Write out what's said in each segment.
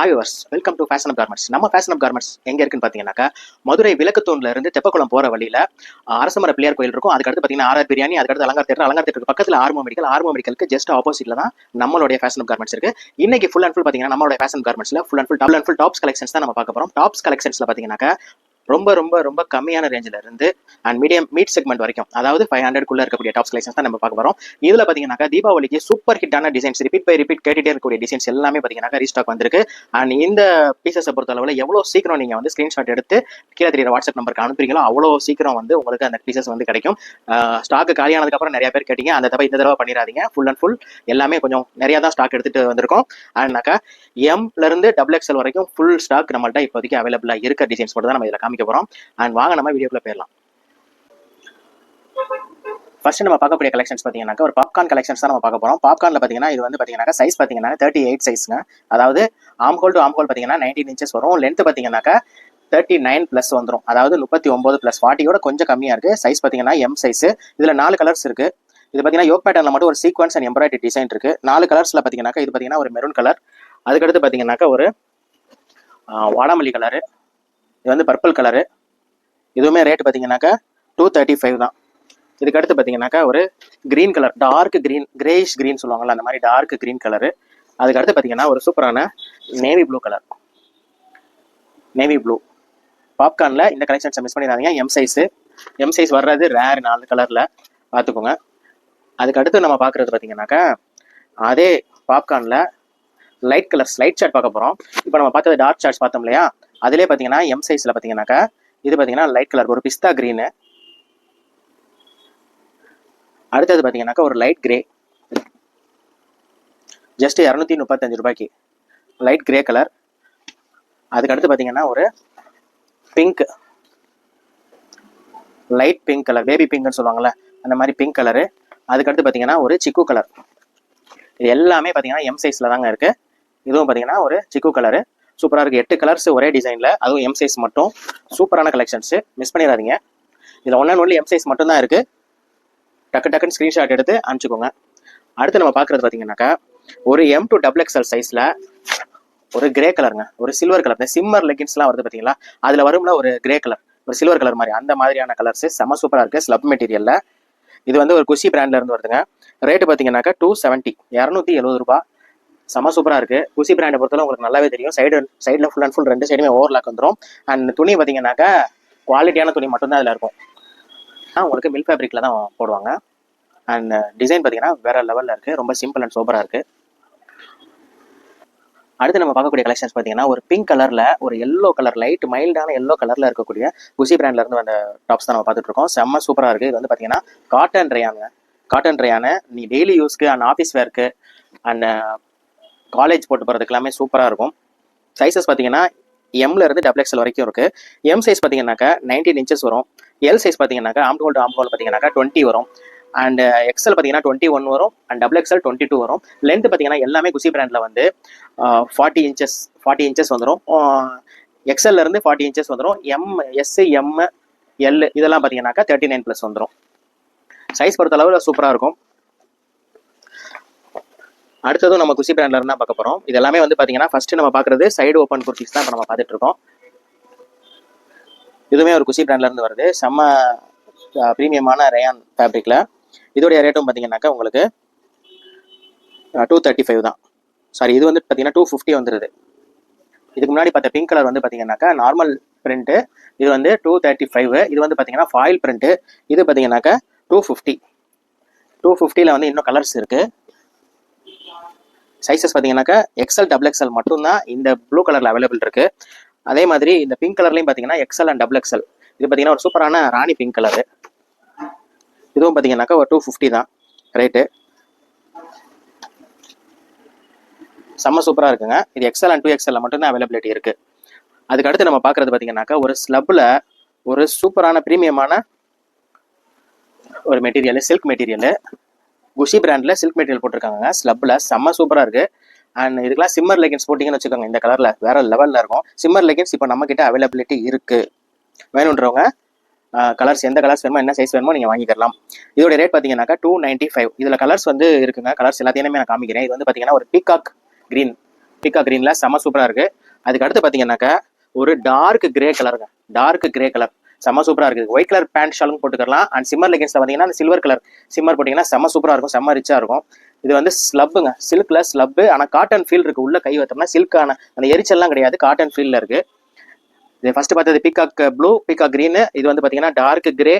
Hi viewers, welcome to fashion of garments. நம்ம fashion of garments எங்க இருக்குன்னு பார்த்தீங்கன்னாக்கா, மதுரை விளக்குத்தூண்ல இருந்து தெப்பக்குளம் போற வழியில அரசமர பிள்ளையார் கோயில் இருக்கும். அதுக்கடுத்து பார்த்தீங்கன்னா ஆர்ஆர் பிரியாணி, அதுக்கடுத்து அலங்கார் தேட்டருக்கு பக்கத்துல ஆர்மோ மெடிக்கலுக்கு ஜஸ்ட் ஆப்போசிட்ல தான் நம்மளுடைய ஃபேஷன் ஆஃப் கார்மெண்ட்ஸ் இருக்கு. இன்னைக்கு ஃபுல் அண்ட் ஃபுல் பார்த்தீங்கன்னா நம்மளுடைய ஃபேஷன் கார்மெண்ட்ஸ்ல full and full tops collections தான் நம்ம பார்க்க போறோம். டாப்ஸ் கலெக்ஷன்ஸ்ல பார்த்தீங்கன்னாக்கா ரொம்ப ரொம்ப ரொம்ப கம்மியான ரேஞ்சில் இருந்து அண்ட் மீட் செக்மெண்ட் வரைக்கும், அதாவது 500 இருக்கக்கூடிய டாப்ஸ் கலெக்ஷன்ஸ் தான் நம்ம பார்க்க போறோம். இதுல பாத்தீங்கன்னா தீபாவளிக்கு சூப்பர் ஹிட்டான டிசைன்ஸ், ரிப்பீட் கேட்டுட்டே இருக்கக்கூடிய டிசைன்ஸ் எல்லாமே பாத்தீங்கன்னா ரீஸ்டாக் வந்திருக்கு. அண்ட் இந்த பீசஸை பொறுத்த அளவுல எவ்வளவு சீக்கிரம் நீங்க வந்து ஸ்கிரீன்ஷாட் எடுத்து கீழே தெரியுற வாட்ஸ்அப் நம்பருக்கு அனுப்புறீங்களோ அவ்வளவு சீக்கிரம் வந்து உங்களுக்கு அந்த பீசஸ் வந்து கிடைக்கும். ஸ்டாக் காலியானதுக்கு அப்புறம் நிறைய பேர் கேட்டீங்க, அந்த இந்த தடவை பண்ணிடாதீங்க. ஃபுல் அண்ட் ஃபுல் எல்லாமே கொஞ்சம் நிறைய தான் ஸ்டாக் எடுத்துட்டு வந்திருக்கோம். அண்ட்னாக்கா எம்ல இருந்து XXL வரைக்கும் ஃபுல் ஸ்டாக் நம்மள்ட்ட இப்போதைக்கு அவைலபிளா இருக்க டிசைன்ஸ் மட்டும் தான் நம்ம இதில் காமிக்க போறோம். அண்ட் வாங்க நம்ம வீடியோக்குள்ள போயிடலாம். ஃபர்ஸ்ட் நம்ம பார்க்கக்கூடிய கலெக்ஷன்ஸ் பார்த்தீங்கன்னா ஒரு பாப்கார்ன் கலெக்ஷன்ஸ் தான் நம்ம பார்க்க போறோம். பாப்கார்ன்ல பார்த்தீங்கன்னா இது வந்து பார்த்தீங்கன்னா சைஸ் பார்த்தீங்கன்னா 38 சைஸ்ங்க. அதாவது ஆம் ஹோல் டு ஆம் ஹோல் பார்த்தீங்கன்னா 19 இன்ச்சஸ் வரும். லென்த் பார்த்தீங்கன்னாக்கா 39 பிளஸ் வந்துடும். அதாவது 39 பிளஸ் 40யோட கொஞ்சம் கம்மியா இருக்கு. சைஸ் பார்த்தீங்கன்னா எம் சைஸ். இதுல 4 கலர்ஸ் இருக்கு. இது பார்த்தீங்கன்னா யோக் பேட்டர்ல மட்டும் ஒரு சீக்வன்ஸ் அண்ட் எம்ப்ராய்டரி டிசைன் இருக்கு. 4 கலர்ஸ்ல பார்த்தீங்கன்னா இது பார்த்தீங்கன்னா ஒரு மெரூன் கலர், அதுக்கடுத்து பார்த்தீங்கன்னாக்கா ஒரு வாடாமல்லி கலரு, இது வந்து பர்பிள் கலரு. இதுவுமே ரேட் பார்த்தீங்கன்னாக்கா 235 தான். இதுக்கு அடுத்து பார்த்தீங்கன்னாக்கா ஒரு green colour, dark green, greyish green சொல்லுவாங்கல்ல, அந்த மாதிரி டார்க் கிரீன் கலரு. அதுக்கு அடுத்து பார்த்தீங்கன்னா ஒரு சூப்பரான navy blue colour, navy blue. பாப்கார்ன்ல இந்த கலெக்ஷன்ஸை மிஸ் பண்ணிடாதீங்க. எம் சைஸ் வர்றது ரேர், 4 கலர்ல பார்த்துக்கோங்க. அதுக்கு அடுத்து நம்ம பார்க்குறது பார்த்தீங்கன்னாக்கா அதே பாப்கார்ன்ல லைட் கலர்ஸ், லைட் ஷார்ட் பார்க்க போகிறோம். இப்போ நம்ம பார்த்தது டார்க் ஷார்ட்ஸ் பார்த்தோம் இல்லையா, அதிலே பார்த்தீங்கன்னா எம் சைஸில் பார்த்தீங்கன்னாக்கா இது பார்த்தீங்கன்னா லைட் கலர், ஒரு பிஸ்தா கிரீனு. அடுத்தது பார்த்தீங்கன்னாக்கா ஒரு லைட் கிரே, ஜஸ்ட் 235 ரூபாய்க்கு லைட் கிரே கலர். அதுக்கடுத்து பார்த்தீங்கன்னா ஒரு pink, light pink colour, baby பிங்க்னு சொல்லுவாங்கள்ல, அந்த மாதிரி பிங்க் கலரு. அதுக்கடுத்து பார்த்தீங்கன்னா ஒரு சிக்கு கலர். இது எல்லாமே பார்த்தீங்கன்னா எம் சைஸில் தாங்க இருக்கு. இதுவும் பார்த்தீங்கன்னா ஒரு சிக்கு கலரு, சூப்பராக இருக்குது. 8 கலர்ஸ் ஒரே டிசைனில், அதுவும் எம் சைஸ் மட்டும். சூப்பரான கலெக்ஷன்ஸு, மிஸ் பண்ணிடாதீங்க. இதில் one and only M size மட்டும் தான் இருக்குது. டக்குன்னு ஸ்க்ரீன்ஷாட் எடுத்து அனுப்பிச்சுக்கோங்க. அடுத்து நம்ம பார்க்குறது பார்த்தீங்கன்னாக்கா ஒரு M to XXL சைஸில் ஒரு கிரே கலருங்க, ஒரு சில்வர் கலர். இந்த சிம்மர் லெகின்ஸ்லாம் வருது பார்த்தீங்களா, அதில் வரும்ல ஒரு கிரே கலர், ஒரு சில்வர் கலர் மாதிரி, அந்த மாதிரியான கலர்ஸ் செம சூப்பராக இருக்குது. ஸ்லப் மெட்டீரியலில். இது வந்து ஒரு குஷி பிராண்ட்ல இருந்து வருதுங்க. ரேட்டு பார்த்தீங்கன்னாக்கா 270, 270 ரூபா. செம சூப்பராக இருக்குது. குஷி பிராண்டை பொறுத்தவரை உங்களுக்கு நல்லாவே தெரியும். சைடில் ஃபுல் அண்ட் ஃபுல் 2 சைடுமே ஓவர்லாக் வந்துடும். அண்ட் துணி பார்த்தீங்கன்னாக்கா குவாலிட்டியான துணி மட்டும்தான் அதில் இருக்கும். உங்களுக்கு மில் ஃபேப்ரிக்கில் தான் போடுவாங்க. அண்ட் டிசைன் பார்த்தீங்கன்னா வேற லெவலில் இருக்குது. ரொம்ப சிம்பிள் அண்ட் சூப்பராக இருக்குது. அடுத்து நம்ம பார்க்கக்கூடிய கலெக்ஷன்ஸ் பார்த்தீங்கன்னா ஒரு பிங்க் கலரில் ஒரு எல்லோ கலர், லைட் மைல்டான எல்லோ கலரில் இருக்கக்கூடிய குஷி பிராண்ட்ல இருந்து அந்த டாப்ஸ் தான் நம்ம பார்த்துட்டு இருக்கோம். செம்ம சூப்பராக இருக்குது. இது வந்து பார்த்தீங்கன்னா காட்டன் ரயானு. நீ டெய்லி யூஸ்க்கு அண்ட் ஆஃபீஸ் வேர்க்கு அண்ட் காலேஜ் போட்டு போகிறதுக்கு எல்லாமே சூப்பராக இருக்கும். சைஸஸ் பார்த்தீங்கன்னா எம்ல இருந்து XXL வரைக்கும் இருக்குது. எம் சைஸ் பார்த்தீங்கன்னாக்கா 19 இன்ச்சஸ் வரும். எல் சைஸ் பார்த்தீங்கன்னாக்கா ஆம் ஹோல் பார்த்தீங்கன்னாக்கா 20 வரும். அண்ட் XL பார்த்தீங்கன்னா 21 வரும். அண்ட் XXL 22 வரும். லென்த் பார்த்தீங்கன்னா எல்லாமே குஷி பிராண்டில் வந்து 40 இன்ச்சஸ் வந்துடும். XL இருந்து 40 இன்ச்சஸ் வந்துடும். எஸ், எம், எல் இதெல்லாம் பார்த்தீங்கன்னாக்கா 39 ப்ளஸ் வந்துடும். சைஸ் பொறுத்த அளவில் சூப்பராக இருக்கும். அடுத்ததும் நம்ம குஷி பிராண்ட்ல இருந்தா பார்க்க போறோம். இது எல்லாமே வந்து பாத்தீங்கன்னா ஃபர்ஸ்ட் நம்ம பாக்குறது சைடு ஓப்பன் குர்த்திஸ் தான் நம்ம பார்த்துட்டு இருக்கோம். இதுவுமே ஒரு குஷி பிராண்ட்ல இருந்து வருது. செம்ம பிரீமியமான ரயான் ஃபேப்ரிக்ல. இதோடைய ரேட்டும் பாத்தீங்கன்னாக்கா உங்களுக்கு 235 தான். சாரி, இது வந்து பாத்தீங்கன்னா 250 வந்துருது. இதுக்கு முன்னாடி பார்த்த பிங்க் கலர் வந்து பாத்தீங்கன்னாக்கா நார்மல் பிரிண்ட், இது வந்து 235. இது வந்து பாத்தீங்கன்னா ஃபாயில் பிரிண்ட், இது பாத்தீங்கன்னாக்கா 250ல வந்து இன்னும் கலர்ஸ் இருக்கு. சைஸஸ் பார்த்தீங்கன்னாக்கா XL XXL மட்டும்தான் இந்த ப்ளூ கலரில் அவைலபிள் இருக்கு. அதே மாதிரி இந்த பிங்க் கலர்லையும் பார்த்தீங்கன்னா XL அண்ட் XXL. இது பார்த்தீங்கன்னா ஒரு சூப்பரான ராணி பிங்க் கலரு. இதுவும் பார்த்தீங்கன்னாக்கா ஒரு 250 தான் ரேட்டு. செம்ம சூப்பராக இருக்குங்க. இது XL அண்ட் 2XL மட்டும்தான் அவைலபிலிட்டி இருக்கு. அதுக்கு அடுத்து நம்ம பார்க்குறது பார்த்தீங்கன்னாக்கா ஒரு ஸ்லப்பில் ஒரு சூப்பரான ப்ரீமியமான ஒரு மெட்டீரியல், சில்க் மெட்டீரியல். குஷி பிராண்ட்ல சில்க் மெட்டீரியல் போட்டிருக்காங்க. ஸ்லப்ல செம்ம சூப்பரா இருக்கு. அண்ட் இதுக்கெல்லாம் சிம்மர் லெகின்ஸ் போட்டிங்கன்னு வச்சுக்கோங்க, இந்த கலர்ல வேற லெவல்ல இருக்கும். சிம்மர் லெகின்ஸ் இப்போ நம்ம கிட்ட அவைலபிலிட்டி இருக்கு. வேணுன்றவங்க கலர்ஸ், எந்த கலர்ஸ் வேணுமோ, என்ன சைஸ் வேணுமோ நீங்க வாங்கிக்கலாம். இதோட ரேட் பார்த்தீங்கன்னாக்கா 295. இதுல கலர்ஸ் வந்து இருக்குங்க. கலர்ஸ் எல்லாத்தையுமே நான் காமிக்கிறேன். இது வந்து பார்த்தீங்கன்னா ஒரு பீகாக் கிரீன் பிக்கா கிரீன்ல செம சூப்பராக இருக்கு. அதுக்கு அடுத்து பார்த்தீங்கன்னாக்கா ஒரு டார்க் கிரே கலருங்க, டார்க் கிரே கலர் செம சூப்பராக இருக்குது. ஒயிட் கலர் பேண்ட் ஷாலும் போட்டுக்கலாம். அண்ட் சிம்மர் லெகின்ஸ்ல பார்த்தீங்கன்னா அந்த சில்வர் கலர் சிம்மர் போட்டிங்கன்னா செம சூப்பராக இருக்கும், செம்ம ரிச்சாக இருக்கும். இது வந்து ஸ்லப்புங்க, சில்க்ல ஸ்லப்பு. ஆனால் காட்டன் ஃபீல் இருக்கு, உள்ள கை வைத்தோம்னா சில்கான அந்த எரிச்சல்லாம் கிடையாது, காட்டன் ஃபீல்ல இருக்கு. இது ஃபர்ஸ்ட் பார்த்தது பீகாக் ப்ளூ, பீகாக் கிரீன். இது வந்து பார்த்தீங்கன்னா டார்க் கிரே.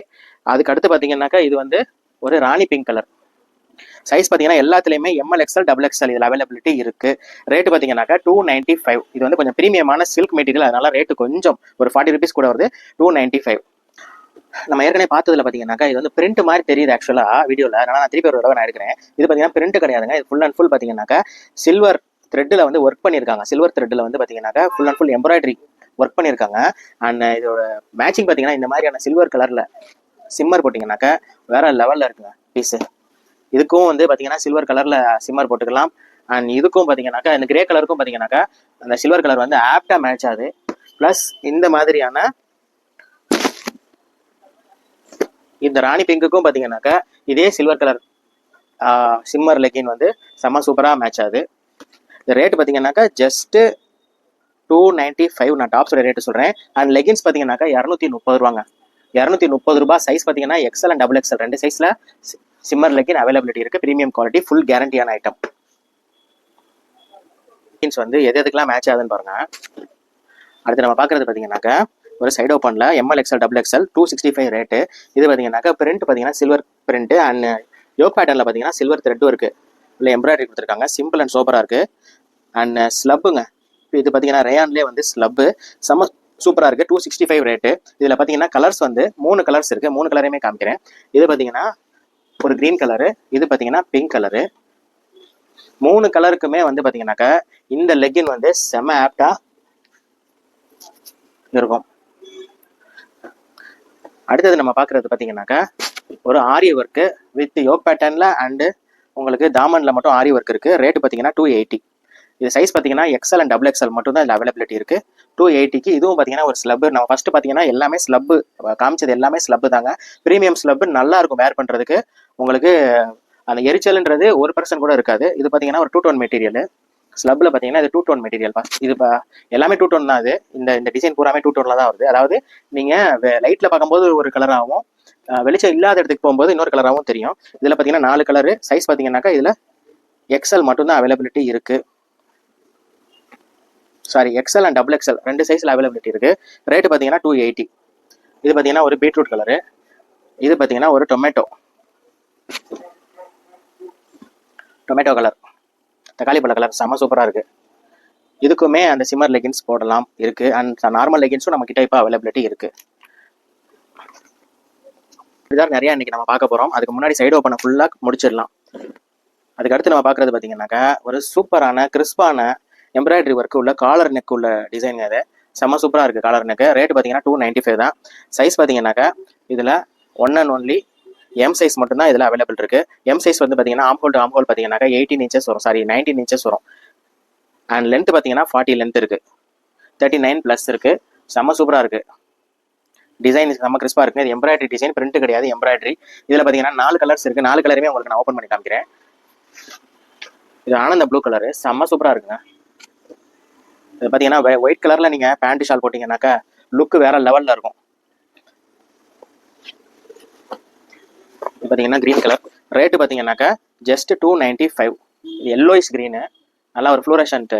அதுக்கு அடுத்து பார்த்தீங்கன்னாக்கா இது வந்து ஒரு ராணி பிங்க் கலர். சைஸ் பார்த்தீங்கன்னா எல்லாத்துலேயுமே எம்எல் எக்ஸ்எல் டபுள் எக்ஸ்எல் இதில் அவைலபிலிட்டி இருக்கு. ரேட்டு பார்த்தீங்கன்னாக்கா 295. இது வந்து கொஞ்சம் ப்ரீமியமான சில்க் மெட்டீரியல், அதனால ரேட்டு கொஞ்சம் ஒரு 40 ருபீஸ் கூட வருது. 295. நம்ம ஏற்கனவே பார்த்ததுல பார்த்தீங்கன்னாக்கா இது வந்து பிரிண்ட் மாதிரி தெரியுது ஆக்சுவலாக வீடியோவில், அதனால நான் திருப்பி ஒரு தடவை நான் எடுக்கிறேன். இது பார்த்தீங்கன்னா பிரிண்ட் கிடையாதுங்க, இது ஃபுல் அண்ட் ஃபுல் பார்த்தீங்கன்னாக்கா சில்வர் த்ரெட்டில் வந்து ஒர்க் பண்ணியிருக்காங்க. சில்வர் த்ரெட்டில் வந்து பார்த்தீங்கன்னாக்கா full and full embroidery work பண்ணியிருக்காங்க. அண்ட் இதோட மேட்சிங் பார்த்தீங்கன்னா இந்த மாதிரியான சில்வர் கலரில் சிம்மர் போட்டிங்கன்னாக்கா வேற லெவலில் இருக்குங்க பீஸு. இதுக்கும் வந்து பார்த்தீங்கன்னா சில்வர் கலரில் சிம்மர் போட்டுக்கலாம். அண்ட் இதுக்கும் பார்த்தீங்கன்னாக்கா இந்த கிரே கலருக்கும் பார்த்தீங்கன்னாக்கா அந்த சில்வர் கலர் வந்து ஆப்டாக மேட்ச் ஆகுது. ப்ளஸ் இந்த மாதிரியான இந்த ராணி பிங்குக்கும் பார்த்தீங்கன்னாக்கா இதே சில்வர் கலர் சிம்மர் லெகின் வந்து செம்ம சூப்பராக மேட்ச் ஆகுது. இந்த ரேட்டு பார்த்தீங்கன்னாக்கா ஜஸ்ட்டு 295. நான் டாப்ஸோட ரேட்டு சொல்கிறேன். அண்ட் லெகின்ஸ் பார்த்தீங்கன்னாக்கா 230 ரூபாங்க, 230 ரூபாய். சைஸ் பார்த்தீங்கன்னா எக்ஸ்எல் அண்ட் டபுள் எக்ஸ்எல் ரெண்டு சைஸில் சிம்மர் லெகின் அவைலபிலிட்டி இருக்குது. ப்ரீமியம் குவாலிட்டி, ஃபுல் கேரண்டியான ஐட்டம். லெகின்ஸ் வந்து எதுக்கெல்லாம் மேட்ச் ஆகுதுன்னு பாருங்க. அடுத்து நம்ம பார்க்குறது பார்த்தீங்கன்னாக்கா ஒரு சைட் ஓப்பனில் M L XL double XL 265 rate. இது பார்த்தீங்கன்னாக்கா பிரிண்ட் பார்த்தீங்கன்னா சில்வர் பிரிண்ட்டு. அண்ட் யோக் பேட்டர்னில் பார்த்தீங்கன்னா சில்வர் த்ரெட்டும் இருக்குது, இல்லை எம்ப்ராய்டரி கொடுத்துருக்காங்க. சிம்பிள் அண்ட் சூப்பராக இருக்குது. அண்ட் ஸ்லப்புங்க, இது பார்த்தீங்கன்னா ரேயான்லேயே வந்து ஸ்லப்பு செம்ம சூப்பராக இருக்குது. 265 ரேட்டு. இதில் பார்த்தீங்கன்னா கலர்ஸ் வந்து 3 கலர்ஸ் இருக்குது, 3 கலரையுமே காமிக்கிறேன். இது பார்த்தீங்கன்னா ஒரு க்ரீன் கலரு, இது பார்த்தீங்கன்னா பிங்க் கலரு. 3 கலருக்குமே வந்து பார்த்தீங்கன்னாக்கா இந்த லெகின் வந்து செம்ம ஆப்டா இருக்கும். அடுத்தது நம்ம பார்க்குறது பார்த்தீங்கன்னாக்கா ஒரு ஆரி ஒர்க்கு வித் யோக் பேட்டர்னில் அண்டு உங்களுக்கு தாமனில் மட்டும் ஆரி ஒர்க் இருக்குது. ரேட்டு பார்த்தீங்கன்னா 280. இது சைஸ் பார்த்தீங்கன்னா எக்ஸ்எல் அண்ட் டபுள் எக்ஸ்எல் மட்டும் தான் இதில் அவைலபிலிட்டி இருக்குது. 280க்கு இதுவும் பார்த்தீங்கன்னா ஒரு ஸ்லப்பு. நம்ம ஃபஸ்ட்டு பார்த்தீங்கன்னா எல்லாமே ஸ்லப்பு காமிச்சது, எல்லாமே ஸ்லப்பு தாங்க. ப்ரீமியம் ஸ்லப்பு நல்லா இருக்கும் வேர் பண்ணுறதுக்கு. உங்களுக்கு அந்த எரிச்சல்ன்றது 1% கூட இருக்காது. இது பார்த்தீங்கன்னா ஒரு 2 டோன் மெட்டீரியல். ஸ்லப்பில் பார்த்தீங்கன்னா இது 2 டோன் மெட்டீரியல். இது எல்லாமே 2 டோன் தான். இது இந்த டிசைன் பூராமே 2 டோனில் தான் வருது. அதாவது நீங்கள் லைட்டில் பார்க்கும்போது ஒரு கலராகவும் வெளிச்சம் இல்லாத இடத்துக்கு போகும்போது இன்னொரு கலராகவும் தெரியும். இதில் பார்த்தீங்கன்னா 4 கலரு. சைஸ் பார்த்தீங்கன்னாக்கா இதில் எக்ஸ்எல் மட்டும்தான் அவைலபிலிட்டி இருக்குது. Sorry, XL and double XL ரெண்டு சைஸில் அவைலபிலிட்டி இருக்குது. ரேட்டு பார்த்தீங்கன்னா 280. இது பார்த்தீங்கன்னா ஒரு பீட்ரூட் கலரு. இது பார்த்தீங்கன்னா ஒரு டொமேட்டோ கலர், தக்காளி பழ கலர், செம்ம சூப்பராக இருக்குது. இதுக்குமே அந்த சிம்மர் லெகின்ஸ் போடலாம் இருக்குது. அண்ட் நார்மல் லெகின்ஸும் நம்ம கிட்ட இப்போ அவைலபிலிட்டி இருக்குது. இதுதான் நிறையா இன்றைக்கி நம்ம பார்க்க போகிறோம். அதுக்கு முன்னாடி சைடு ஓப்பனை ஃபுல்லாக முடிச்சிடலாம். அதுக்கு அடுத்து நம்ம பார்க்குறது பார்த்தீங்கன்னாக்கா ஒரு சூப்பரான கிறிஸ்பான எம்ப்ராய்டரி ஒர்க்கு உள்ள காலர் நெக் உள்ள டிசைன். அது செம்ம சூப்பராக இருக்குது காலர் நெக்கு. ரேட்டு பார்த்தீங்கன்னா 295 தான். சைஸ் பார்த்தீங்கன்னாக்கா இதில் one and only M size மட்டும்தான் இதில் அவைலபிள் இருக்குது. எம் சைஸ் வந்து பார்த்தீங்கன்னா ஆம்ஹோல் டு ஆம்ஹோல் பார்த்தீங்கன்னாக்கா 18 இன்ச்சஸ் வரும், சாரி 19 இன்ச்சஸ் வரும். அண்ட் லென்த் பார்த்தீங்கன்னா 40 லென்த் இருக்குது, 39 ப்ளஸ் இருக்குது. செம்ம சூப்பராக இருக்குது. டிசைன் செம்ம கிறிஸ்பாக இருக்குது. இது எம்ப்ராய்டரி டிசைன், பிரிண்ட் கிடையாது, எம்ப்ராய்டரி. இதில் பார்த்தீங்கன்னா 4 கலர்ஸ் இருக்குது. 4 கலருமே உங்களுக்கு நான் ஓப்பன் பண்ணி காமிக்கிறேன். இது ஆனந்த ப்ளூ கலரு, செம்ம சூப்பராக இருக்குங்க. இது பார்த்தீங்கன்னா ஒயிட் கலரில் நீங்கள் பேண்ட் ஷால் போட்டிங்கன்னாக்கா லுக்கு வேறு லெவலில் இருக்கும். இது பார்த்தீங்கன்னா க்ரீன் கலர். ரேட்டு பார்த்தீங்கன்னாக்கா ஜஸ்ட் 295. எல்லோயிஸ் க்ரீனு, நல்லா ஒரு ஃப்ளூரசன்ட்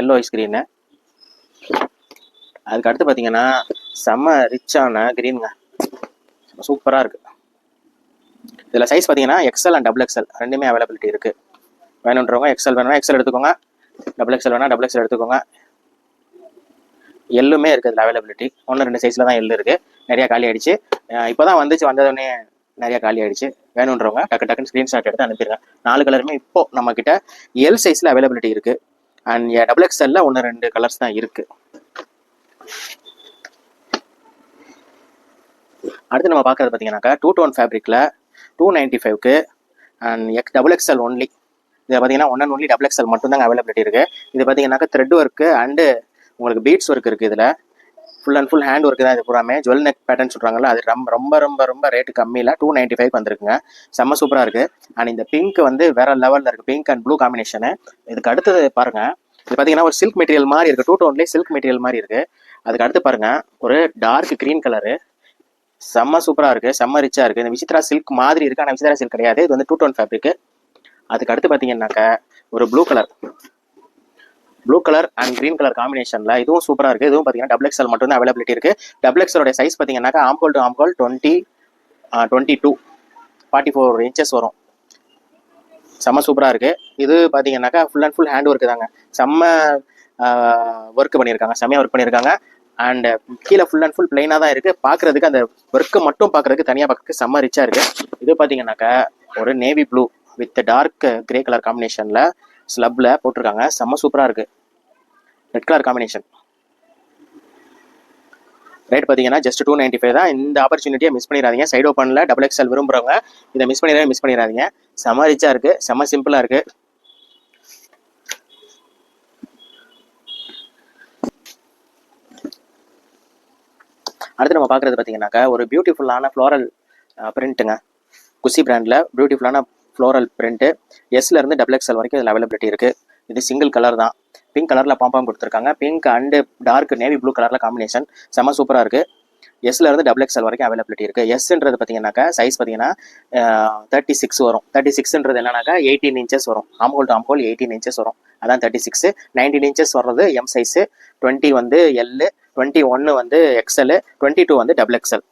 எல்லோயிஸ் க்ரீனு. அதுக்கு அடுத்து பார்த்தீங்கன்னா செம்ம ரிச்சான க்ரீனுங்க, சூப்பராக இருக்குது. இதில் சைஸ் பார்த்தீங்கன்னா எக்ஸ்எல் அண்ட் டபுள் எக்ஸ்எல் ரெண்டுமே அவைலபிலிட்டி இருக்குது. வேணுன்றவங்க எக்ஸ்எல் வேணும்னா எக்ஸ்எல் எடுத்துக்கோங்க, டபுள் எக்ஸ்எல் வேணால் டபுள் எக்ஸ்எல் எடுத்துக்கோங்க. எல்லுமே இருக்குது இதில் அவைலபிலிட்டி. 1-2 சைஸில் தான் எல்லு இருக்குது. நிறையா காலி ஆகிடுச்சு. இப்போ தான் வந்ததுடனே நிறையா காலி ஆகிடுச்சு. வேணுன்றவங்க டக்குன்னு ஸ்க்ரீன்ஷாட் எடுத்து அனுப்பிடுங்க. 4 கலருமே இப்போது நம்மக்கிட்ட எல் சைஸில் அவைலபிலிட்டி இருக்குது. அண்ட் டபுள் எக்ஸ்எல்ல 1-2 கலர்ஸ் தான் இருக்குது. அடுத்து நம்ம பார்க்குறது பார்த்தீங்கன்னாக்கா 2 டோன் ஃபேப்ரிக்கில் 295க்கு அண்ட் டபுள் எக்ஸ்எல் ஒன்லி. இதில் பார்த்தீங்கன்னா one and only double XL மட்டும்தாங்க அவைலபிலிட்டி இருக்குது. இது பார்த்தீங்கன்னாக்கா த்ரெட் ஒர்க்கு அண்டு உங்களுக்கு பீட்ஸ் ஒர்க் இருக்குது. இதில் full and full hand work தான். இது பூராமே ஜுவல் நெக் பேட்டர்ன் சொல்கிறாங்கல்ல, அது ரொம்ப ரேட்டு கம்மியில் 295 வந்துருக்குங்க. செம்ம சூப்பராக இருக்குது. அண்ட் இந்த பிங்க் வந்து வேறு லெவலில் இருக்குது, பிங்க் அண்ட் ப்ளூ காம்பினேஷனு. இதுக்கு அடுத்தது பாருங்கள், இது பார்த்தீங்கன்னா ஒரு சில்க் மெட்டீரியல் மாதிரி இருக்குது, 2 டோன்லேயே சில்க் மெட்டீரியல் மாதிரி இருக்குது. அதுக்கு அடுத்து பாருங்க ஒரு டார்க் க்ரீன் கலரு, செம்ம சூப்பராக இருக்குது, செம்ம ரிச்சாக இருக்குது. இந்த விசித்ரா சில்க் மாதிரி இருக்குது, ஆனால் விசித்ரா சில்க் கிடையாது, இது வந்து 2 டோன் ஃபேப்ரிக்கு. அதுக்கு அடுத்து பார்த்தீங்கன்னாக்கா ஒரு blue colour and green colour காம்பினேஷனில் இதுவும் சூப்பராக இருக்குது. இதுவும் பார்த்தீங்கன்னா டபுள் எக்ஸ்எல் மட்டும் தான் அவைலபிலிட்டி இருக்குது. டபுள் எக்ஸ்எலோட சைஸ் பார்த்தீங்கன்னாக்கா ஆம்கோல் டு ஆம்கோல் 22 44 இன்ச்சஸ் வரும். செம்ம சூப்பராக இருக்குது. இது பார்த்தீங்கன்னாக்கா full and full hand work தாங்க, செம்ம ஒர்க் பண்ணியிருக்காங்க, செம்மையாக ஒர்க் பண்ணியிருக்காங்க. அண்ட் கீழே ஃபுல் அண்ட் ஃபுல் பிளைனாக தான் இருக்குது. பார்க்குறதுக்கு அந்த ஒர்க்கு மட்டும் பார்க்குறதுக்கு தனியாக பார்க்குறதுக்கு செம்ம ரிச்சாக இருக்குது. இது பார்த்தீங்கன்னாக்கா ஒரு navy blue with dark grey colour காம்பினேஷனில் ஸ்லப்பில் போட்டிருக்காங்க, செம்ம சூப்பராக இருக்குது. Red colour combination. ரேட் பார்த்தீங்கன்னா ஜஸ்ட் 295 தான். இந்த ஆப்பர்ச்சுனிட்டியை மிஸ் பண்ணிடாதீங்க. சைட் ஓப்பனில் டபுள் எக்ஸ்எல் விரும்புகிறவங்க இதை மிஸ் பண்ணிடாதீங்க. செம்ம ரிச்சாக இருக்குது, செம்ம சிம்பிளாக இருக்குது. அடுத்து நம்ம பார்க்குறது பார்த்தீங்கன்னாக்கா ஒரு பியூட்டிஃபுல்லான ஃப்ளோரல் பிரிண்ட்டுங்க. குஷி பிராண்டில் பியூட்டிஃபுல்லான ஃப்ளோரல் பிரிண்ட்டு. எஸ்லேருந்து டபுள் எக்ஸ்எல் வரைக்கும் இதில் அவைலபிலிட்டி இருக்குது. இது சிங்கிள் கலர் தான், பிங்க் கலரில் பாம்பாம் கொடுத்துருக்காங்க. Pink and dark navy blue கலரில் காம்பினேஷன் செம்ம சூப்பராக இருக்குது. எஸ்லேருந்து டபுள் எக்ஸ்எல் வரைக்கும் அவைலபிலிட்டி இருக்குது. எஸ்ன்றது பார்த்தீங்கன்னாக்கா சைஸ் பார்த்தீங்கன்னா 36 வரும். 36ன்றது என்னன்னாக்கா 18 இன்ச்சஸ் வரும். ஆம்கோல் டு ஆம்கோல் 18 இன்ச்சஸ் வரும், அதான் 36. 19 இன்ச்சஸ் வர்றது எம் சைஸு, 20 வந்து எல், 21 வந்து எக்ஸ்எல், 22 வந்து டபுள் எக்ஸ்எல்.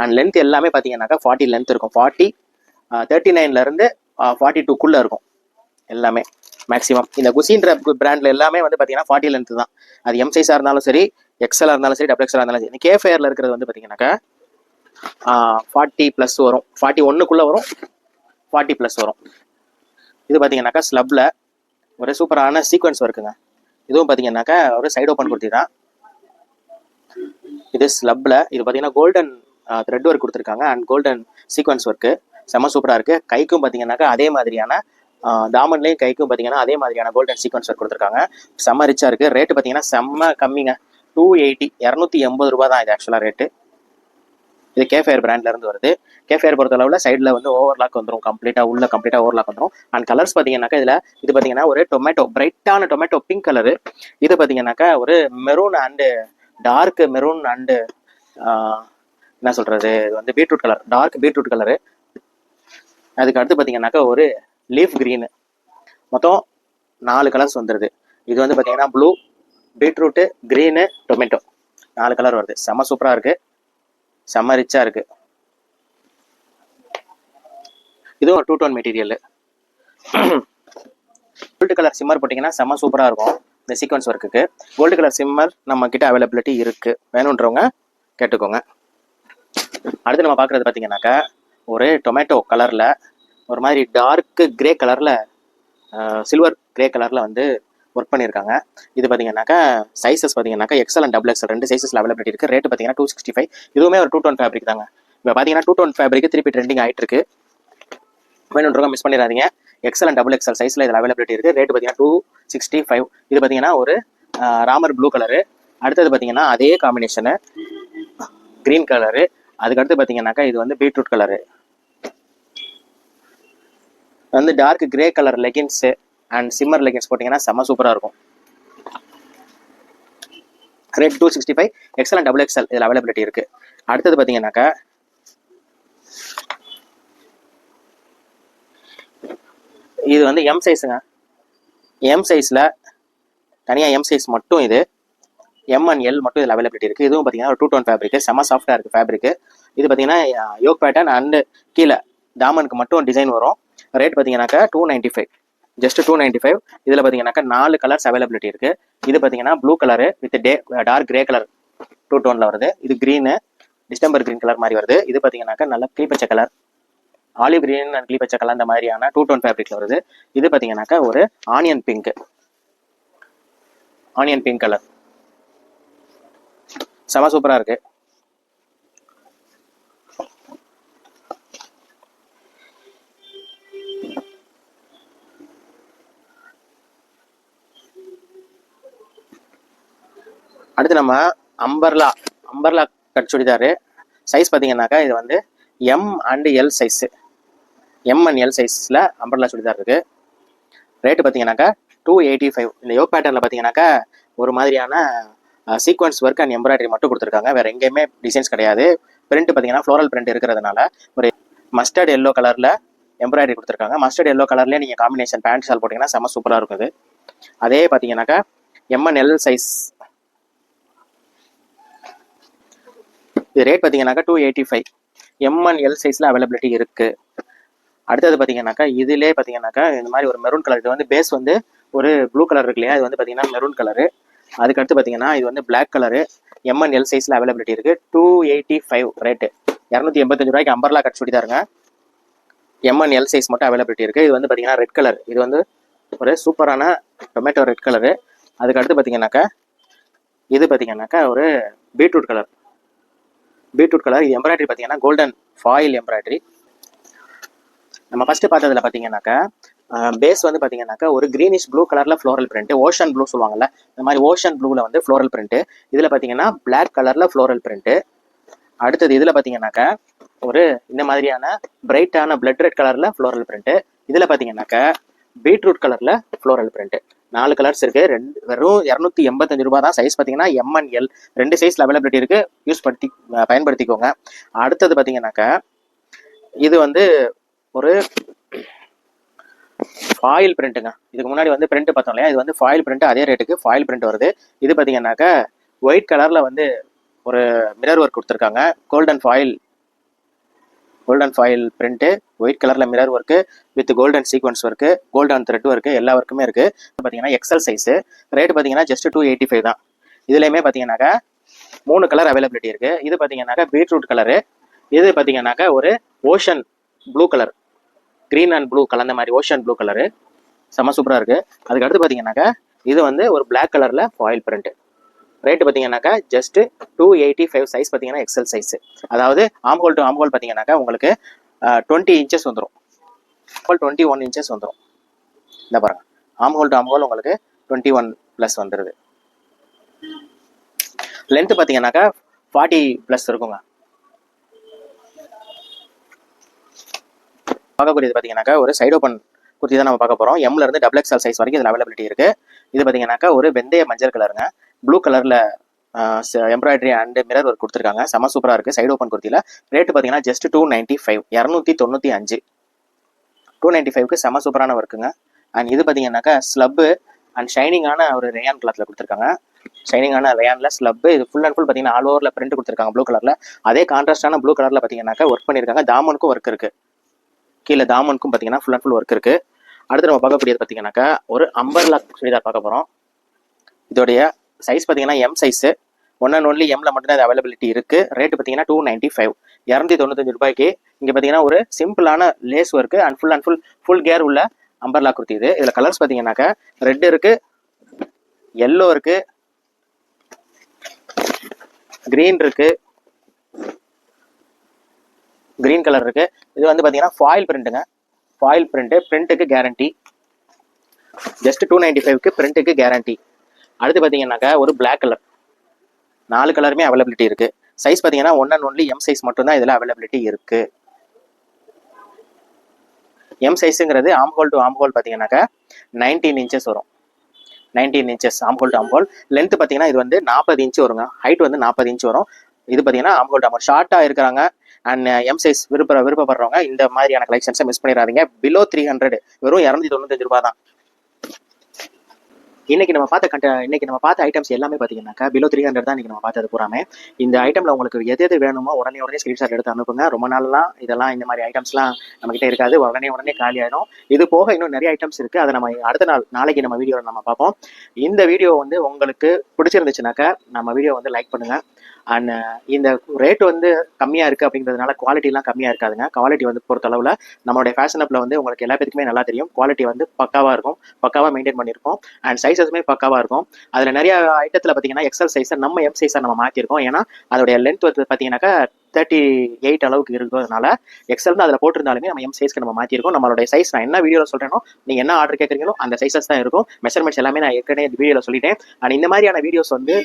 அண்ட் லென்த் எல்லாமே பார்த்தீங்கன்னாக்கா 40 லென்த் இருக்கும். 39லேருந்து 42க்குள்ளே இருக்கும் எல்லாமே மேக்ஸிமம். இந்த குஷின்ற பிராண்டில் எல்லாமே வந்து பார்த்தீங்கன்னா 40 லென்த் தான். அது எம் சைஸாக இருந்தாலும் சரி, எக்ஸ்எல்லாக இருந்தாலும் சரி, டபுள் எக்ஸ்எல்லாக இருந்தாலும் சரி. இந்த கேஃபேரில் இருக்கிறது வந்து பார்த்தீங்கன்னாக்கா 40+ வரும், 41க்குள்ளே வரும், 40+ வரும். இது பார்த்தீங்கன்னாக்கா ஸ்லப்பில் ஒரு சூப்பரான சீக்வன்ஸ் ஒர்க்குங்க. இதுவும் பார்த்தீங்கன்னாக்கா ஒரு சைடு ஓப்பன் குர்த்தி தான். இது ஸ்லப்பில் இது பார்த்தீங்கன்னா கோல்டன் த்ரெட் ஒர்க் கொடுத்துருக்காங்க அண்ட் கோல்டன் சீக்வன்ஸ் ஒர்க்கு செம்ம சூப்பராக இருக்குது. கைக்கும் பார்த்தீங்கன்னாக்கா அதே மாதிரியான தாமன்லேயும் கைக்கும் பார்த்தீங்கன்னா அதே மாதிரியான கோல்டன் சீக்வன்ஸ் ஒர்க் கொடுத்துருக்காங்க, செம்ம ரிச்சாக இருக்குது. ரேட்டு பார்த்தீங்கன்னா செம்ம கம்மிங்க, 280 280 ரூபா தான் இது ஆக்சுவலாக ரேட்டு. இது கேஃபேர் பிராண்ட்லேருந்து வருது. கேஃபேர் பொறுத்தளவில் சைடில் வந்து ஓவர்லாக் வந்துடும், கம்ப்ளீட்டாக ஓவர்லாக் வந்துடும். அண்ட் கலர்ஸ் பார்த்தீங்கன்னாக்கா இதில் இது பார்த்தீங்கன்னா ஒரு பிரைட்டான டொமேட்டோ பிங்க் கலரு. இது பார்த்தீங்கன்னாக்கா ஒரு maroon and dark maroon and என்ன சொல்கிறது, இது வந்து beetroot colour, dark beetroot colour. அதுக்கு அடுத்து பார்த்தீங்கன்னாக்கா ஒரு லீஃப் க்ரீனு. மொத்தம் 4 கலர்ஸ் வந்துடுது. இது வந்து பார்த்தீங்கன்னா blue, beetroot, green, tomato 4 colour வருது. செம்ம சூப்பராக இருக்குது, செம்ம ரிச்சாக இருக்குது. இதுவும் ஒரு 2 tone material. Gold colour shimmer போட்டிங்கன்னா செம்ம சூப்பராக இருக்கும் இந்த சீக்வன்ஸ் ஒர்க்குக்கு. கோல்டு கலர் சிம்மர் நம்ம கிட்ட அவைலபிலிட்டி இருக்குது, வேணுன்றவங்க கேட்டுக்கோங்க. அடுத்து நம்ம பார்க்குறது பார்த்தீங்கன்னாக்கா ஒரு டொமேட்டோ கலரில் ஒரு மாதிரி டார்க்கு கிரே கலரில் சில்வர் கிரே கலரில் வந்து ஒர்க் பண்ணியிருக்காங்க. இது பார்த்தீங்கன்னாக்கா சைஸஸ் பார்த்தீங்கன்னாக்கா எக்ஸ்எல் அண்ட் டபுள் எக்ஸ்எல் 2 சைஸஸில் அவைலபிலிட்டி இருக்குது. ரேட்டு பார்த்தீங்கன்னா 265. இதுவுமே ஒரு 2 டோன் ஃபேப்ரிக் தாங்க. இப்போ பார்த்தீங்கன்னா 2 டோன் ஃபேப்ரிக் திருப்பி ட்ரெண்டிங் ஆகிட்டு இருக்கு, வேணுன்றவங்க மிஸ் பண்ணிடாதீங்க. எக்ஸ்எல் அண்ட் டபுள் எக்ஸ்எல் சைஸில் இதில் அவைலபிலிட்டி இருக்குது. ரேட்டு பார்த்தீங்கன்னா 265. இது பார்த்தீங்கன்னா ஒரு ராமர் ப்ளூ கலரு. அடுத்தது பார்த்தீங்கன்னா அதே காம்பினேஷனு க்ரீன் கலரு. அதுக்கடுத்து பார்த்தீங்கன்னாக்கா இது வந்து பீட்ரூட் கலரு, வந்து dark grey colour leggings and shimmer leggings போட்டிங்கன்னா செம்ம சூப்பராக இருக்கும். Rate 265. XL and double XL இதில் அவைலபிலிட்டி இருக்குது. அடுத்தது பார்த்தீங்கன்னாக்கா இது வந்து எம் சைஸுங்க. எம் சைஸில் தனியாக எம் சைஸ் மட்டும் இது எம் அண்ட் எல் மட்டும் இதில் அவைலபிலிட்டி இருக்குது. இதுவும் பார்த்தீங்கன்னா ஒரு 2 டோன் ஃபேப்ரிக்கு, செம்ம சாஃப்டாக இருக்குது ஃபேப்ரிக்கு. இது பார்த்தீங்கன்னா யோக் பேட்டர்ன் அண்டு கீழே தாமனுக்கு மட்டும் டிசைன் வரும். ரேட் பார்த்தீங்கன்னாக்கா 295, ஜஸ்ட் 295. இதில் பார்த்தீங்கன்னாக்கா 4 கலர்ஸ் அவைலபிலிட்டி இருக்குது. இது பார்த்தீங்கன்னா blue colour with dark grey colour 2 டோனில் வருது. இது க்ரீனு டிஸ்டம்பர் க்ரீன் கலர் மாதிரி வருது. இது பார்த்தீங்கன்னாக்கா நல்ல கிளிப்பச்சை கலர், ஆலிவ் கிரீன் அண்ட் கிளிப்பச்சை கலர் அந்த மாதிரியான 2 டோன் ஃபேப்ரிக்கில் வருது. இது பார்த்தீங்கன்னாக்கா ஒரு ஆனியன் பிங்க் கலர், செம சூப்பராக இருக்குது. அடுத்து நம்ம அம்பர்லா கட் சுடிதாரு சைஸ் பார்த்தீங்கன்னாக்கா இது வந்து M and L size, M and L சைஸில் அம்பர்லா சுடிதார் இருக்குது. ரேட்டு பார்த்தீங்கன்னாக்கா 285. இந்த யோக் பேட்டர்னில் பார்த்தீங்கன்னாக்கா ஒரு மாதிரியான சீக்வன்ஸ் ஒர்க் அண்ட் எம்ப்ராய்டரி மட்டும் கொடுத்துருக்காங்க. வேறு எங்கேயுமே டிசைன்ஸ் கிடையாது. பிரிண்ட் பார்த்தீங்கன்னா ஃப்ளோரல் பிரிண்ட் இருக்கிறதுனால ஒரு மஸ்டர்ட் எல்லோ கலரில் எம்ப்ராய்டரி கொடுத்துருக்காங்க. மஸ்டர்ட் எல்லோ கலர்லேயே நீங்கள் காம்பினேஷன் பேண்ட் ஷால் போட்டிங்கன்னா செம்ம சூப்பராக இருக்குது. அதே பார்த்தீங்கன்னாக்கா MNL சைஸ். இது ரேட் பார்த்தீங்கன்னாக்கா 285. MNL சைஸில் அவைலபிலிட்டி இருக்குது. அடுத்தது பார்த்தீங்கன்னாக்கா இதிலே பார்த்தீங்கன்னாக்கா இந்த மாதிரி ஒரு மெரூன் கலர். இது வந்து பேஸ் வந்து ஒரு ப்ளூ கலர் இருக்கு இல்லையா, இது வந்து பார்த்தீங்கன்னா மெரூன் கலரு. அதுக்கடுத்து பார்த்தீங்கன்னா இது வந்து பிளாக் கலரு. MNL சைஸில் அவைலபிலிட்டி இருக்குது. 285 ரேட்டு. 285 ரூபாய்க்கு அம்பர்லா கட் சுடிதாருங்க. MNL சைஸ் மட்டும் அவைலபிலிட்டி இருக்குது. இது வந்து பார்த்தீங்கன்னா ரெட் கலர். இது வந்து ஒரு சூப்பரான டொமேட்டோ ரெட் கலரு. அதுக்கடுத்து பார்த்தீங்கன்னாக்கா இது பார்த்தீங்கன்னாக்கா ஒரு பீட்ரூட் கலர். Beetroot colour. இது எம்ப்ராய்டரி பார்த்தீங்கன்னா கோல்டன் ஃபாயில் எம்ப்ராய்டரி. நம்ம ஃபஸ்ட்டு பார்த்ததுல பார்த்தீங்கன்னாக்கா பேஸ் வந்து பார்த்தீங்கன்னாக்கா ஒரு கிரீனிஷ் ப்ளூ கலரில் ஃப்ளோரல் பிரிண்ட், ஓஷன் ப்ளூ சொல்லுவாங்கல்ல, இந்த மாதிரி ஓஷன் ப்ளூவில் வந்து ஃப்ளோரல் பிரிண்ட்டு. இதில் பார்த்தீங்கன்னா பிளாக் கலரில் ஃப்ளோரல் பிரிண்ட்டு. அடுத்தது இதில் பார்த்தீங்கன்னாக்கா ஒரு இந்த மாதிரியான பிரைட்டான பிளட் ரெட் கலரில் ஃப்ளோரல் பிரிண்ட்டு. இதில் பார்த்தீங்கன்னாக்கா பீட்ரூட் கலரில் ஃப்ளோரல் பிரிண்ட்டு. 4 கலர்ஸ் இருக்குது. வெறும் 285 ரூபா தான். சைஸ் பார்த்தீங்கன்னா MNL 2 சைஸில் அவைலபிலிட்டி இருக்குது. பயன்படுத்திக்கோங்க. அடுத்தது பார்த்தீங்கன்னாக்கா இது வந்து ஒரு ஃபாயில் பிரிண்ட்டுங்க. இதுக்கு முன்னாடி வந்து பிரிண்ட் பார்த்தோம் இல்லையா, இது வந்து ஃபாயில் பிரிண்ட். அதே ரேட்டுக்கு ஃபாயில் பிரிண்ட் வருது. இது பார்த்தீங்கன்னாக்கா ஒயிட் கலரில் வந்து ஒரு மிரர் ஒர்க் கொடுத்துருக்காங்க. கோல்டன் ஃபாயில் பிரிண்ட்டு, ஒயிட் கலரில் mirror work with golden sequence work, golden thread work, எல்லா ஒர்க்குமே இருக்குது. பார்த்தீங்கன்னா XL சைஸு. ரேட்டு பார்த்தீங்கன்னா ஜஸ்ட் 285 தான். இதுலேயுமே பார்த்தீங்கன்னாக்கா 3 கலர் அவைலபிலிட்டி இருக்குது. இது பார்த்தீங்கன்னாக்கா பீட்ரூட் கலரு. இது பார்த்தீங்கன்னாக்கா ஒரு ocean blue colour, green and blue கலந்த மாதிரி ஓஷன் ப்ளூ கலரு. செம்ம சூப்பராக இருக்குது. அதுக்கடுத்து பார்த்தீங்கன்னாக்கா இது வந்து ஒரு பிளாக் கலரில் ஃபாயில் பிரிண்ட்டு. ரேட்டு பார்த்தீங்கன்னாக்கா ஜஸ்ட் 285. சைஸ் பார்த்தீங்கன்னா XL சைஸு. அதாவது ஆம்ஹோல் டு ஆம்ஹோல் பார்த்தீங்கன்னாக்கா உங்களுக்கு 20 இன்ச்சஸ் வந்துடும். 21 இன்ச்சஸ் வந்துடும். இந்த பாருங்க, ஆம்ஹோல் டு ஆம்ஹோல் உங்களுக்கு 21+ வந்துடுது. லென்த்து பார்த்தீங்கன்னாக்கா 40+ இருக்குங்க. பார்க்கக்கூடியது பார்த்தீங்கன்னாக்கா ஒரு சைடு ஓப்பன் குர்த்தி தான் நம்ம பார்க்க போகிறோம். M இருந்து XXL சைஸ் வரைக்கும் இதில் அவைலபிலிட்டி இருக்குது. இது பார்த்தீங்கன்னாக்கா ஒரு வெந்தய மஞ்சள் கலருங்க. ப்ளூ கலரில் எம்ப்ராய்டரி அண்ட் மிரர் ஒர்க் கொடுத்துருக்காங்க. செம சூப்பராக இருக்குது. சைடு ஓப்பன் குர்த்தியில் ரேட்டு பார்த்தீங்கன்னா ஜஸ்ட் 295. 295. 295க்கு செம சூப்பரான ஒர்க்குங்க. அண்ட் இது பார்த்தீங்கன்னாக்கா ஸ்லப்பு அண்ட் ஷைனிங்கான ஒரு ரேயான் கிளாத்தில் கொடுத்துருக்காங்க. ஷைனிங்கான ரேயானில் ஸ்லப்பு. இது ஃபுல் அண்ட் ஃபுல் பார்த்தீங்கன்னா ஆல் ஓவரில் பிரிண்ட் கொடுத்துருக்காங்க ப்ளூ கலரில். அதே கான்ட்ராஸ்டான ப்ளூ கலரில் பார்த்தீங்கன்னாக்கா ஒர்க் பண்ணியிருக்காங்க. தாமனுக்கும் ஒர்க் இருக்குது. கீழே தாமனுக்கும் பார்த்தீங்கன்னா ஃபுல் அண்ட் ஃபுல் ஒர்க் இருக்குது. அடுத்து நம்ம பார்க்கக்கூடியது பார்த்தீங்கன்னாக்கா ஒரு அம்பர்லா சுடிதார் பார்க்க போகிறோம். இதோடைய சைஸ் பார்த்தீங்கன்னா M size. One and only M மட்டும்தான் இது அவைலபிலிட்டி இருக்குது. ரேட்டு பார்த்தீங்கன்னா 295. 295 ரூபாய்க்கு இங்கே பார்த்தீங்கன்னா ஒரு சிம்பிளான லேஸ் ஒர்க்கு அண்ட் ஃபுல் கேர் உள்ள அம்பர்லா குர்த்தி இது. இதில் கலர்ஸ் பார்த்தீங்கன்னாக்கா ரெட் இருக்குது, எல்லோ இருக்குது, க்ரீன் இருக்குது, க்ரீன் கலர் இருக்குது. இது வந்து பார்த்தீங்கன்னா ஃபாயில் பிரிண்ட்டுங்க. ஃபாயில் பிரிண்ட்டுக்கு கேரண்டி. ஜஸ்ட் 295க்கு பிரிண்ட்டுக்கு கேரண்டி. அடுத்து பார்த்தீங்கன்னாக்கா ஒரு பிளாக் கலர். 4 கலருமே அவைலபிலிட்டி இருக்குது. சைஸ் பார்த்தீங்கன்னா one and only M size மட்டும்தான் இதில் அவைலபிலிட்டி இருக்குது. M சைஸுங்கிறது ஆம்ஹோல் டு ஆம்ஹோல் பார்த்தீங்கன்னாக்கா 19 இன்ச்சஸ் வரும். 19 inches armhole to armhole. Length பார்த்தீங்கன்னா இது வந்து 40 இன்ச்சு வருங்க. ஹைட் வந்து 40 இன்ச்சு வரும். இது பார்த்தீங்கன்னா ஆம்ஹோல் டு ஆம்ஹோல். ஷார்ட்டாக இருக்கிறாங்க அண்ட் M சைஸ் விருப்பப்படுறவங்க இந்த மாதிரியான கலெக்ஷன்ஸை மிஸ் பண்ணிடாதீங்க. பிலோ 300. வெறும் 295 ரூபா தான். இன்னைக்கு நம்ம பார்த்த ஐட்டம்ஸ் எல்லாமே பார்த்தீங்கன்னாக்கா பிலோ 300 தான் இன்னைக்கு நம்ம பார்த்தது பூராமே. இந்த ஐட்டம்ல உங்களுக்கு எது வேணுமோ உடனே ஸ்கிரீன்ஷாட் எடுத்து அனுப்புங்க. ரொம்ப நாள்லாம் இதெல்லாம் இந்த மாதிரி ஐட்டம்ஸ்லாம் நம்மகிட்ட இருக்காது. உடனே காலி ஆயிடும். இது போக இன்னும் நிறைய ஐட்டம்ஸ் இருக்கு. அதை நம்ம அடுத்த நாளைக்கு நம்ம வீடியோவில் நம்ம பார்ப்போம். இந்த வீடியோ வந்து உங்களுக்கு பிடிச்சிருந்துச்சுனாக்கா நம்ம வீடியோ வந்து லைக் பண்ணுங்க. அண்ட் இந்த ரேட் வந்து கம்மியாக இருக்குது அப்படிங்கிறதுனால குவாலிட்டிலாம் கம்மியாக இருக்காதுங்க. குவாலிட்டி வந்து பொறுத்தளவில் நம்மளுடைய ஃபேஷன் அப்பில் வந்து உங்களுக்கு எல்லா பேருக்குமே நல்லா தெரியும். குவாலிட்டி வந்து பக்காவாக இருக்கும். பக்காவாக மெயின்டைன் பண்ணியிருக்கோம். அண்ட் சைஸஸுமே பக்காவாக இருக்கும். அதில் நிறைய ஐட்டத்தில் பார்த்தீங்கன்னா XL சைஸை நம்ம M சைஸாக நம்ம மாற்றிருக்கோம். ஏன்னா அதோடைய லென்த் வந்து பார்த்தீங்கன்னாக்கா 38 அளவுக்கு இருக்கிறதுனால XL தான் அதில் போட்டிருந்தாலுமே நம்ம M சைஸ்க்கு நம்ம மாற்றிருக்கோம். நம்மளுடைய சைஸ் நான் என்ன வீடியோவில் சொல்கிறேனோ, நீங்கள் என்ன ஆர்டர் கேட்குறீங்களோ அந்த சைஸஸ் தான் இருக்கும். மெஷர்மெண்ட்ஸ் எல்லாமே நான் ஏற்கனவே வீடியோவில் சொல்லிட்டேன். அண்ட் இந்த மாதிரியான வீடியோஸ் வந்து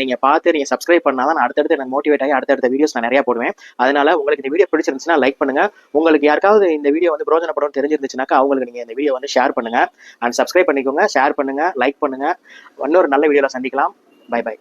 நீங்கள் பார்த்து நீங்கள் சப்ஸ்கிரைப் பண்ணால் தான் நான் அடுத்தடுத்து எனக்கு மோட்டிவேட் ஆகி அடுத்தடுத்த வீடியோஸ் நான் நிறையா போடுவேன். அதனால உங்களுக்கு இந்த வீடியோ பிடிச்சிருந்துச்சுன்னா லைக் பண்ணுங்கள். உங்களுக்கு யாருக்காவது இந்த வீடியோ வந்து பிரோஜனப்படும் தெரிஞ்சிருந்துச்சுனாக்கா அவங்களுக்கு நீங்கள் இந்த வீடியோ வந்து ஷேர் பண்ணுங்கள். அண்ட் சப்ஸ்கிரைப் பண்ணிக்கோங்க, ஷேர் பண்ணுங்கள், லைக் பண்ணுங்கள். இன்னொரு நல்ல வீடியோவில் சந்திக்கலாம். Bye by.